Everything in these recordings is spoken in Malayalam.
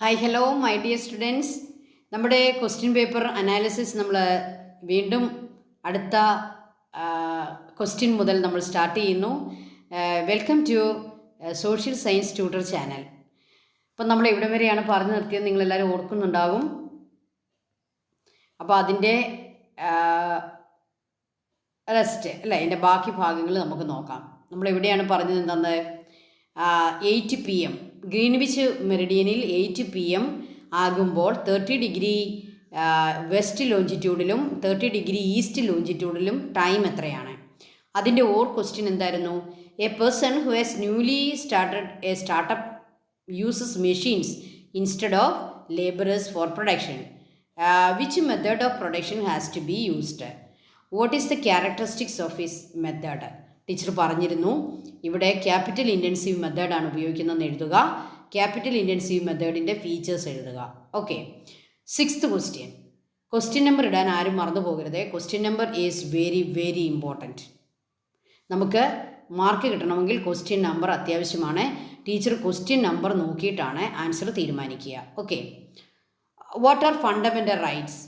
Hi hello my dear students. നമ്മുടെ ക്വസ്റ്റ്യൻ പേപ്പർ അനാലിസിസ് നമ്മൾ വീണ്ടും അടുത്ത ക്വസ്റ്റ്യൻ മുതൽ നമ്മൾ സ്റ്റാർട്ട് ചെയ്യുന്നു. Welcome to social science tutor channel. അപ്പം നമ്മൾ എവിടെ വരെയാണ് പറഞ്ഞു നിർത്തിയത് നിങ്ങളെല്ലാവരും ഓർക്കുന്നുണ്ടാകും. അപ്പോൾ അതിൻ്റെ റെസ്റ്റ് അല്ലേ, അതിൻ്റെ ബാക്കി ഭാഗങ്ങൾ നമുക്ക് നോക്കാം. നമ്മളെവിടെയാണ് പറഞ്ഞത് എന്താണ്? 8 PM ഗ്രീൻവിച്ച് മെറിഡിയനിൽ 8 PM ആകുമ്പോൾ 30 ഡിഗ്രി വെസ്റ്റ് ലോഞ്ചിറ്റ്യൂഡിലും 30 ഡിഗ്രി ഈസ്റ്റ് ലോഞ്ചിറ്റ്യൂഡിലും ടൈം എത്രയാണ്? അതിൻ്റെ ക്വസ്റ്റ്യൻ എന്തായിരുന്നു? A person who has newly started a startup uses machines instead of labourers for production. Which method of production has to be used? What is the characteristics of his method? Teacher പറഞ്ഞിരുന്നു ഇവിടെ ക്യാപിറ്റൽ ഇൻറ്റൻസീവ് മെത്തേഡാണ് ഉപയോഗിക്കുന്നതെന്ന് എഴുതുക. ക്യാപിറ്റൽ ഇൻറ്റൻസീവ് മെത്തേഡിൻ്റെ ഫീച്ചേഴ്സ് എഴുതുക. ഓക്കെ, 6th ക്വസ്റ്റ്യൻ നമ്പർ ഇടാൻ ആരും മറന്നു പോകരുത്. Question number is very very important. നമുക്ക് മാർക്ക് കിട്ടണമെങ്കിൽ ക്വസ്റ്റ്യൻ നമ്പർ അത്യാവശ്യമാണ്. ടീച്ചർ ക്വസ്റ്റ്യൻ നമ്പർ നോക്കിയിട്ടാണ് ആൻസർ തീരുമാനിക്കുക. Okay, what are fundamental rights?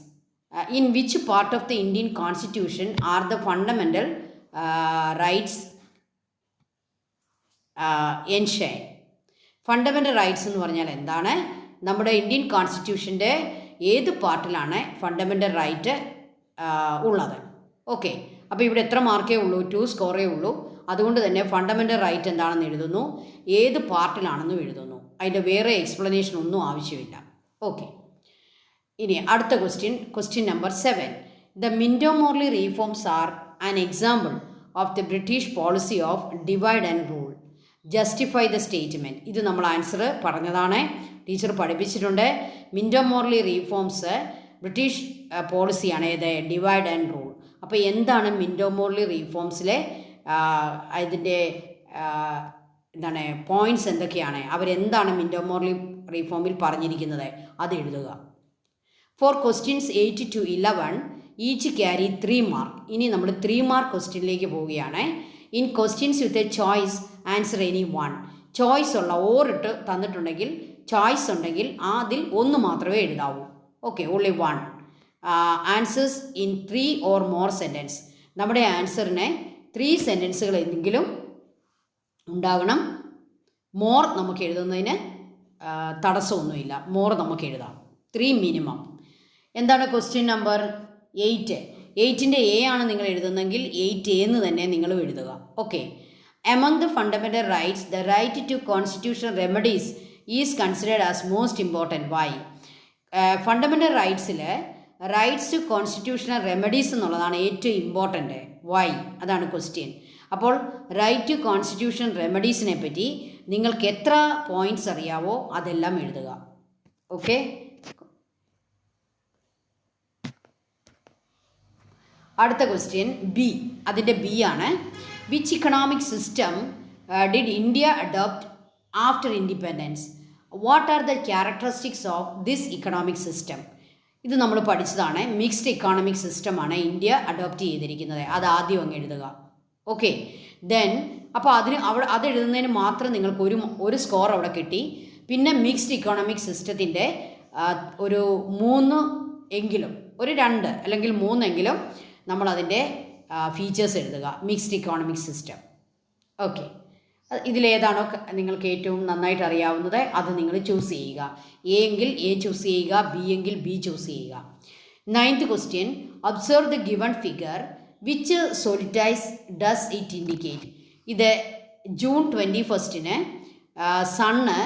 In which part of the Indian constitution are the fundamental rights enshrine? Fundamental rights എന്ന് പറഞ്ഞാൽ എന്താണ്? നമ്മുടെ ഇന്ത്യൻ കോൺസ്റ്റിറ്റ്യൂഷൻ്റെ ഏത് പാർട്ടിലാണ് ഫണ്ടമെൻ്റൽ റൈറ്റ് ഉള്ളത്? ഓക്കെ, അപ്പോൾ ഇവിടെ എത്ര മാർക്കേ ഉള്ളൂ? 2 സ്കോറേ ഉള്ളൂ. അതുകൊണ്ട് തന്നെ ഫണ്ടമെൻ്റൽ റൈറ്റ് എന്താണെന്ന് എഴുതുന്നു, ഏത് പാർട്ടിലാണെന്നും എഴുതുന്നു. അതിൻ്റെ വേറെ എക്സ്പ്ലനേഷൻ ഒന്നും ആവശ്യമില്ല. ഓക്കെ, ഇനി അടുത്ത question number 7. The Minto Morley reforms are an example of the British policy of divide and rule. Justify the statement. ഇത് നമ്മൾ ആൻസർ പറഞ്ഞതാണ്, ടീച്ചർ പഠിപ്പിച്ചിട്ടുണ്ട്. മിൻറ്റോ മോർലി റീഫോംസ് ബ്രിട്ടീഷ് പോളിസിയാണ്, ഏത്? Divide and rule. അപ്പോൾ എന്താണ് മിൻറ്റോ മോർലി റീഫോംസിലെ അതിൻ്റെ എന്താണ് പോയിൻറ്റ്സ് എന്തൊക്കെയാണ്? അവരെന്താണ് മിൻറ്റോ മോർലി റീഫോമിൽ പറഞ്ഞിരിക്കുന്നത്? അത് എഴുതുക. Four questions 8 to 11 each carry 3 mark. ഇനി നമ്മൾ 3 മാർക്ക് ക്വസ്റ്റ്യനിലേക്ക് പോവുകയാണ്. In questions with a choice answer any one. Choice ഉള്ള ഓറിട്ട് തന്നിട്ടുണ്ടെങ്കിൽ, ചോയ്സ് ഉണ്ടെങ്കിൽ അതിൽ ഒന്ന് മാത്രമേ എഴുതാവൂ. Okay, only one. Answers in 3 or more sentence. നമ്മുടെ ആൻസറിനെ 3 സെൻറ്റൻസുകൾ എന്തെങ്കിലും ഉണ്ടാകണം. മോർ നമുക്ക് എഴുതുന്നതിന് തടസ്സമൊന്നുമില്ല, മോർ നമുക്ക് എഴുതാം. 3 മിനിമം. എന്താണ് ക്വസ്റ്റ്യൻ നമ്പർ 8? 8ൻ്റെ A ആണ് നിങ്ങൾ എഴുതുന്നതെങ്കിൽ 8A എന്ന് തന്നെ നിങ്ങളും എഴുതുക. Okay, among the fundamental rights the right to constitutional remedies is considered as most important. Why? Fundamental റൈറ്റ്സിൽ റൈറ്റ്സ് ടു കോൺസ്റ്റിറ്റ്യൂഷണൽ റെമഡീസ് എന്നുള്ളതാണ് ഏറ്റവും ഇമ്പോർട്ടൻ്റ്. വൈ? അതാണ് ക്വസ്റ്റ്യൻ. അപ്പോൾ റൈറ്റ് ടു കോൺസ്റ്റിറ്റ്യൂഷണൽ റെമഡീസിനെ പറ്റി നിങ്ങൾക്ക് എത്ര പോയിൻറ്റ്സ് അറിയാവോ അതെല്ലാം എഴുതുക. ഓക്കെ, അടുത്ത ക്വസ്റ്റ്യൻ ബി. അതിൻ്റെ ബി ആണ്. Which economic system did India adopt after independence? What are the characteristics of this economic system? ഇത് നമ്മൾ പഠിച്ചതാണ്. മിക്സ്ഡ് ഇക്കോണമിക് സിസ്റ്റമാണ് ഇന്ത്യ അഡോപ്റ്റ് ചെയ്തിരിക്കുന്നത്. അത് ആദ്യം അങ്ങ് എഴുതുക. ഓക്കെ, ദെൻ അപ്പോൾ അത് എഴുതുന്നതിന് മാത്രം നിങ്ങൾക്ക് ഒരു സ്കോർ അവിടെ കിട്ടി. പിന്നെ മിക്സ്ഡ് ഇക്കോണമിക് സിസ്റ്റത്തിൻ്റെ ഒരു 3 എങ്കിലും, ഒരു 2 അല്ലെങ്കിൽ 3 എങ്കിലും നമ്മളതിൻ്റെ ഫീച്ചേഴ്സ് എഴുതുക. Mixed economic system. ഓക്കെ, ഇതിലേതാണോ നിങ്ങൾക്ക് ഏറ്റവും നന്നായിട്ട് അറിയാവുന്നത് അത് നിങ്ങൾ ചൂസ് ചെയ്യുക. എ എങ്കിൽ എ ചൂസ് ചെയ്യുക, ബി എങ്കിൽ ബി ചൂസ് ചെയ്യുക. 9th question. Observe the given figure. Which solstice does it indicate? ഇത് ജൂൺ 21 സണ്ണ്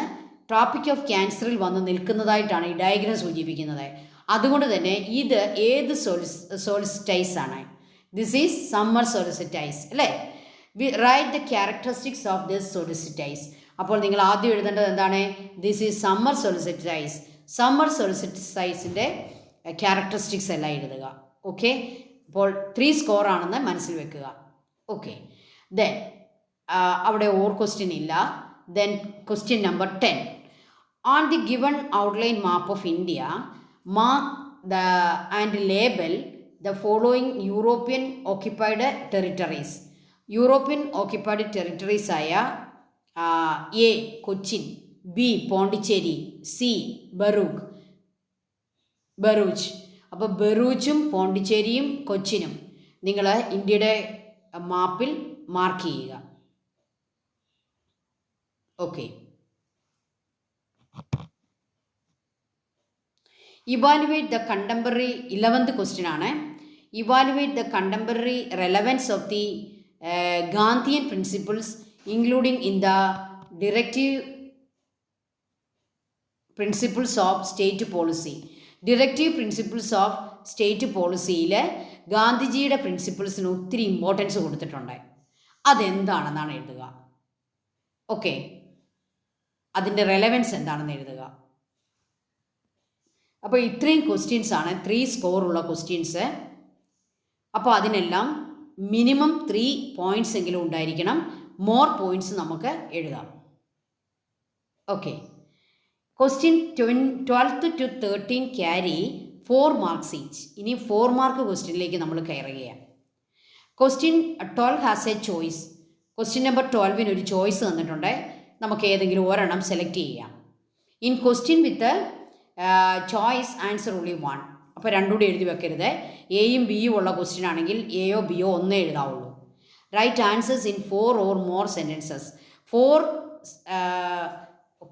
ട്രോപ്പിക് ഓഫ് ക്യാൻസറിൽ വന്ന് നിൽക്കുന്നതായിട്ടാണ് ഈ ഡയഗ്രം സൂചിപ്പിക്കുന്നത്. അതുകൊണ്ട് തന്നെ ഇത് ഏത് സോളിസ്റ്റൈസ് ആണ്? ദിസ് ഈസ് സമ്മർ സോളിസിറ്റൈസ് അല്ലേ? Right the characteristics of this solstice. അപ്പോൾ നിങ്ങൾ ആദ്യം എഴുതേണ്ടത് എന്താണ്? This is summer solstice. Summer സോളിസിറ്റൈസിൻ്റെ ക്യാരക്ടറിസ്റ്റിക്സ് എല്ലാം എഴുതുക. ഓക്കെ, അപ്പോൾ 3 സ്കോർ ആണെന്ന് മനസ്സിൽ വെക്കുക. ഓക്കെ, ദെൻ അവിടെ ക്വസ്റ്റ്യൻ ഇല്ല. Then question number 10. On the given outline map of India mark and label the following European occupied territories. European occupied territories ആയ A Cochin, B Pondicherry, C Bharuch. അപ്പോൾ ബറൂച്ചും പോണ്ടിച്ചേരിയും കൊച്ചിനും നിങ്ങൾ ഇന്ത്യയുടെ മാപ്പിൽ മാർക്ക് ചെയ്യുക. Okay. Evaluate the contemporary 11th question ആണ്. Evaluate the contemporary relevance of the Gandhian principles including in the directive principles of state policy. Directive principles of state പോളിസിയിൽ ഗാന്ധിജിയുടെ പ്രിൻസിപ്പിൾസിന് ഒത്തിരി ഇമ്പോർട്ടൻസ് കൊടുത്തിട്ടുണ്ട്. അതെന്താണെന്നാണ് എഴുതുക. ഓക്കെ, അതിൻ്റെ റെലവൻസ് എന്താണെന്ന് എഴുതുക. അപ്പോൾ ഇത്രയും ക്വസ്റ്റ്യൻസ് ആണ് 3 സ്കോറുള്ള ക്വസ്റ്റ്യൻസ്. അപ്പോൾ അതിനെല്ലാം മിനിമം 3 പോയിൻറ്റ്സ് എങ്കിലും ഉണ്ടായിരിക്കണം. മോർ പോയിൻറ്റ്സ് നമുക്ക് എഴുതാം. Okay. Question 12th to 13 carry 4 marks each. ഇനി 4 മാർക്ക് ക്വസ്റ്റ്യനിലേക്ക് നമ്മൾ കയറുകയാണ്. Question 12 has A choice. Question number 12 ഒരു ചോയ്സ് തന്നിട്ടുണ്ട്. നമുക്ക് ഏതെങ്കിലും ഒരെണ്ണം സെലക്ട് ചെയ്യാം. In question with choice answer only 1. അപ്പോൾ രണ്ടും കൂടി എഴുതി വെക്കരുത്. എയും ബിയും ഉള്ള ക്വസ്റ്റ്യൻ ആണെങ്കിൽ എയോ ബിയോ ഒന്നേ എഴുതാവുള്ളൂ. Right answers in 4 or more sentences. 4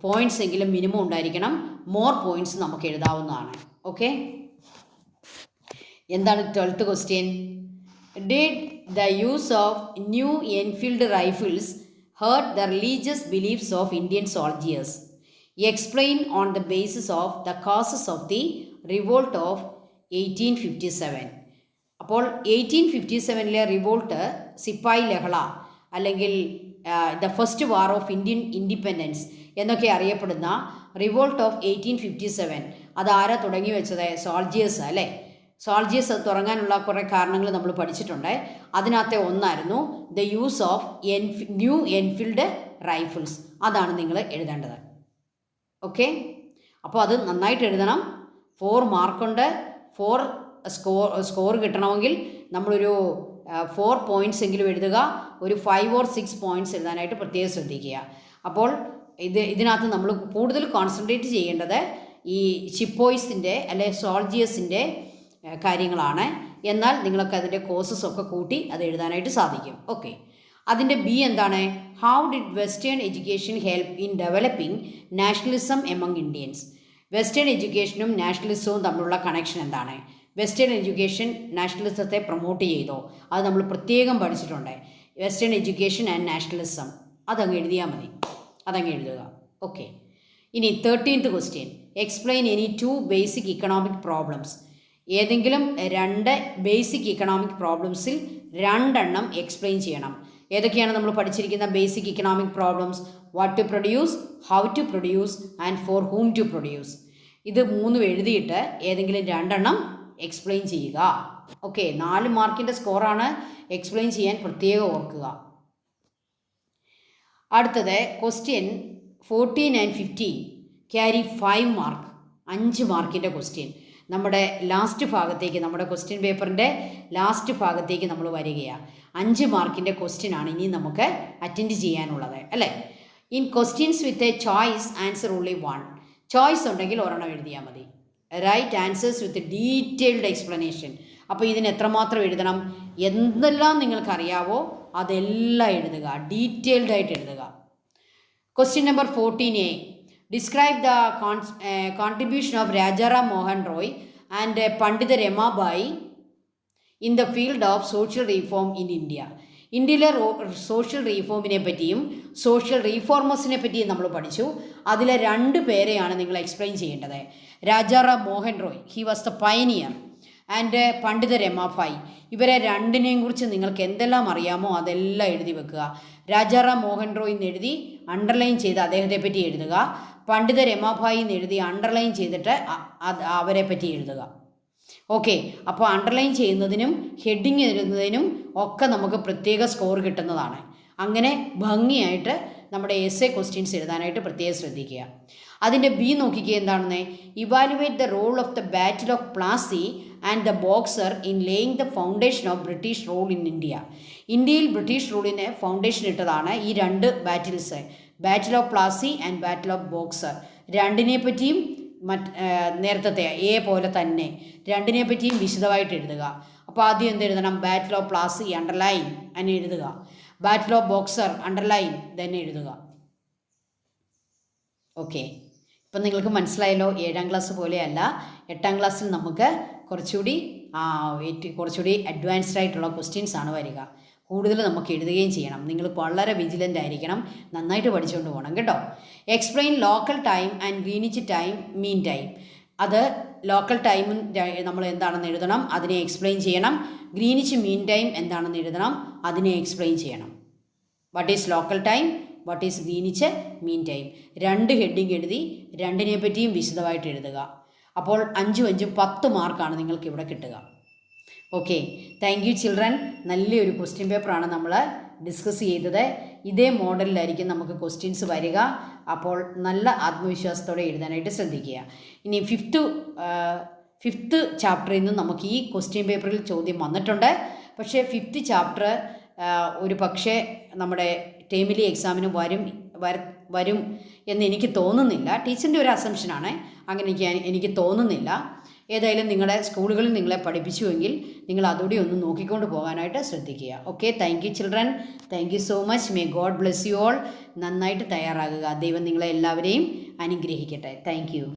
points എങ്കിലും മിനിമം ഉണ്ടായിരിക്കണം. മോർ പോയിൻറ്റ്സ് നമുക്ക് എഴുതാവുന്നതാണ്. ഓക്കെ. എന്താണ് 12th question? Did the use of new Enfield rifles hurt the religious beliefs of Indian soldiers? Explain on the basis of the causes of the revolt of 1857. അപ്പോൾ 1857 റിവോൾട്ട് സിപ്പായി ലഹള അല്ലെങ്കിൽ the first war of Indian independence എന്നൊക്കെ അറിയപ്പെടുന്ന റിവോൾട്ട് ഓഫ് 1857 അതാരാ തുടങ്ങി വെച്ചത്? സോൾജിയേഴ്സ് അല്ലേ? സോൾജിയേഴ്സ് അത് തുടങ്ങാനുള്ള കുറേ കാരണങ്ങൾ നമ്മൾ പഠിച്ചിട്ടുണ്ട്. അതിനകത്തെ ഒന്നായിരുന്നു the use of new Enfield rifles. അതാണ് നിങ്ങൾ എഴുതേണ്ടത്. ഓക്കെ. അപ്പോൾ അത് നന്നായിട്ട് എഴുതണം. 4 മാർക്കുണ്ട്. 4 സ്കോർ കിട്ടണമെങ്കിൽ നമ്മളൊരു 4 പോയിൻറ്റ്സ് എങ്കിലും എഴുതുക. ഒരു 5 or 6 പോയിൻറ്റ്സ് എഴുതാനായിട്ട് പ്രത്യേകം ശ്രദ്ധിക്കുക. അപ്പോൾ ഇതിനകത്ത് നമ്മൾ കൂടുതൽ കോൺസെൻട്രേറ്റ് ചെയ്യേണ്ടത് ഈ ഷിപ്പോയ്സിൻ്റെ അല്ലെ സോൾജിയേഴ്സിൻ്റെ കാര്യങ്ങളാണ്. എന്നാൽ നിങ്ങൾക്ക് അതിൻ്റെ കോഴ്സസൊക്കെ കൂട്ടി അത് എഴുതാനായിട്ട് സാധിക്കും. ഓക്കെ. അതിൻ്റെ ബി എന്താണ്? How did western education help in developing nationalism among Indians? Western എഡ്യൂക്കേഷനും നാഷണലിസവും തമ്മിലുള്ള കണക്ഷൻ എന്താണ്? വെസ്റ്റേൺ എഡ്യൂക്കേഷൻ നാഷണലിസത്തെ പ്രൊമോട്ട് ചെയ്തോ? അത് നമ്മൾ പ്രത്യേകം പഠിച്ചിട്ടുണ്ട്. വെസ്റ്റേൺ എഡ്യൂക്കേഷൻ ആൻഡ് നാഷണലിസം അതങ്ങ് എഴുതിയാൽ മതി. അതങ്ങ് എഴുതുക. ഓക്കെ. ഇനി 13th question. Explain any 2 basic economic problems. ഏതെങ്കിലും 2 ബേസിക് ഇക്കണോമിക് പ്രോബ്ലംസിൽ 2 എണ്ണം എക്സ്പ്ലെയിൻ ചെയ്യണം. ഏതൊക്കെയാണ് നമ്മൾ പഠിച്ചിരിക്കുന്ന basic economic problems? What to produce, how to produce and for whom to produce. ഇത് 3 എഴുതിയിട്ട് ഏതെങ്കിലും 2 എണ്ണം എക്സ്പ്ലെയിൻ ചെയ്യുക. ഓക്കെ. 4 മാർക്കിൻ്റെ സ്കോറാണ്. എക്സ്പ്ലെയിൻ ചെയ്യാൻ പ്രത്യേകം ഓർക്കുക. അടുത്തത് ക്വസ്റ്റ്യൻ 14 and 15 ക്യാരി 5 മാർക്ക്. 5 മാർക്കിൻ്റെ ക്വസ്റ്റ്യൻ നമ്മുടെ ലാസ്റ്റ് ഭാഗത്തേക്ക്, നമ്മുടെ ക്വസ്റ്റ്യൻ പേപ്പറിൻ്റെ ലാസ്റ്റ് ഭാഗത്തേക്ക് നമ്മൾ വരികയാണ്. 5 മാർക്കിൻ്റെ ക്വസ്റ്റ്യൻ ആണ് ഇനി നമുക്ക് അറ്റൻഡ് ചെയ്യാനുള്ളത് അല്ലേ? In questions with a choice answer only 1. Choice ഉണ്ടെങ്കിൽ ഒരെണ്ണം എഴുതിയാൽ മതി. Right answers with detailed explanation. അപ്പോൾ ഇതിന് എത്രമാത്രം എഴുതണം? എന്തെല്ലാം നിങ്ങൾക്കറിയാവോ അതെല്ലാം എഴുതുക. ഡീറ്റെയിൽഡ് ആയിട്ട് എഴുതുക. Question number 14A. Describe the contribution of Rajaram Mohan Roy and Pandita Ramabai in the field of social reform in India. ഇന്ത്യയിലെ സോഷ്യൽ റീഫോമിനെ പറ്റിയും സോഷ്യൽ റീഫോർമേഴ്സിനെ പറ്റിയും നമ്മൾ പഠിച്ചു. അതിലെ 2 പേരെയാണ് നിങ്ങൾ എക്സ്പ്ലെയിൻ ചെയ്യേണ്ടത്. Rajaram Mohan Roy, he was the pioneer, and Pandita Ramabai. ഇവരെ 2നെയും കുറിച്ച് നിങ്ങൾക്ക് എന്തെല്ലാം അറിയാമോ അതെല്ലാം എഴുതി വെക്കുക. രാജാറാം മോഹൻ റോയ് എന്ന് എഴുതി അണ്ടർലൈൻ ചെയ്ത് അദ്ദേഹത്തെ പറ്റി എഴുതുക. പണ്ഡിത രമാബായി എന്ന് എഴുതി അണ്ടർലൈൻ ചെയ്തിട്ട് അവരെ പറ്റി എഴുതുക. ഓക്കെ. അപ്പോൾ അണ്ടർലൈൻ ചെയ്യുന്നതിനും ഹെഡിങ് എഴുതുന്നതിനും ഒക്കെ നമുക്ക് പ്രത്യേക സ്കോർ കിട്ടുന്നതാണ്. അങ്ങനെ ഭംഗിയായിട്ട് നമ്മുടെ എസ്സേ ക്വസ്റ്റ്യൻസ് എഴുതാനായിട്ട് പ്രത്യേകം ശ്രദ്ധിക്കുക. അതിൻ്റെ ബി നോക്കിക്കുക എന്താണെന്ന്. Evaluate the role of the battle of Plassey and the Buxar in laying the foundation of British rule in India. ഇന്ത്യയിൽ ബ്രിട്ടീഷ് റൂളിന് ഫൗണ്ടേഷൻ ഇട്ടതാണ് ഈ 2 battles, battle of Plassey and battle of Buxar രണ്ടിനെ പറ്റിയും നേരത്തെ എ പോലെ തന്നെ രണ്ടിനെ പറ്റിയും വിശദമായിട്ട് എഴുതുക. അപ്പോൾ ആദ്യം എന്ത് എഴുതണം? ബാറ്റിൽ ഓഫ് പ്ലാസി അണ്ടർലൈൻ എന്ന് എഴുതുക. ബാറ്റിൽ ഓഫ് ബോക്സർ അണ്ടർലൈൻ തന്നെ എഴുതുക. ഓക്കെ, ഇപ്പം നിങ്ങൾക്ക് മനസ്സിലായല്ലോ. 7ാം ക്ലാസ് പോലെയല്ല, 8ാം ക്ലാസ്സിൽ നമുക്ക് കുറച്ചുകൂടി അഡ്വാൻസ്ഡ് ആയിട്ടുള്ള ക്വസ്റ്റ്യൻസ് ആണ് വരിക. കൂടുതൽ നമുക്ക് എഴുതുകയും ചെയ്യണം. നിങ്ങൾ വളരെ വിജിലൻ്റ് ആയിരിക്കണം, നന്നായിട്ട് പഠിച്ചുകൊണ്ട് പോകണം കേട്ടോ. Explain local time and Greenwich time, mean time. അത് ലോക്കൽ ടൈമും നമ്മൾ എന്താണെന്ന് എഴുതണം, അതിനെ എക്സ്പ്ലെയിൻ ചെയ്യണം. ഗ്രീനിച്ച് മീൻ ടൈം എന്താണെന്ന് എഴുതണം, അതിനെ എക്സ്പ്ലെയിൻ ചെയ്യണം. What is local time, what is Greenwich mean time. 2 heading എഴുതി രണ്ടിനെ പറ്റിയും വിശദമായിട്ട് എഴുതുക. അപ്പോൾ 5 5 10 മാർക്കാണ് നിങ്ങൾക്ക് ഇവിടെ കിട്ടുക. Okay, thank you children. നല്ലൊരു ക്വസ്റ്റ്യൻ പേപ്പറാണ് നമ്മൾ ഡിസ്കസ് ചെയ്തത്. ഇതേ മോഡലിലായിരിക്കും നമുക്ക് ക്വസ്റ്റ്യൻസ് വരിക. അപ്പോൾ നല്ല ആത്മവിശ്വാസത്തോടെ എഴുതാനായിട്ട് ശ്രദ്ധിക്കുക. ഇനി ഫിഫ്ത്ത് ചാപ്റ്ററിൽ നിന്ന് നമുക്ക് ഈ ക്വസ്റ്റ്യൻ പേപ്പറിൽ ചോദ്യം വന്നിട്ടുണ്ട്. പക്ഷേ 5th ചാപ്റ്റർ ഒരു പക്ഷേ നമ്മുടെ ടേമിലി എക്സാമിന് വരും എന്ന് എനിക്ക് തോന്നുന്നില്ല. ടീച്ചറിൻ്റെ ഒരു അസംഷനാണ്, അങ്ങനെ എനിക്ക് തോന്നുന്നില്ല. ഏതായാലും നിങ്ങളുടെ സ്കൂളുകളിൽ നിങ്ങളെ പഠിപ്പിച്ചുവെങ്കിൽ നിങ്ങൾ അതുകൂടി ഒന്ന് നോക്കിക്കൊണ്ട് പോകാനായിട്ട് ശ്രദ്ധിക്കുക. Okay, thank you children. Thank you so much. May God bless you all. നന്നായിട്ട് തയ്യാറാകുക. ദൈവം നിങ്ങളെ എല്ലാവരെയും അനുഗ്രഹിക്കട്ടെ. Thank you.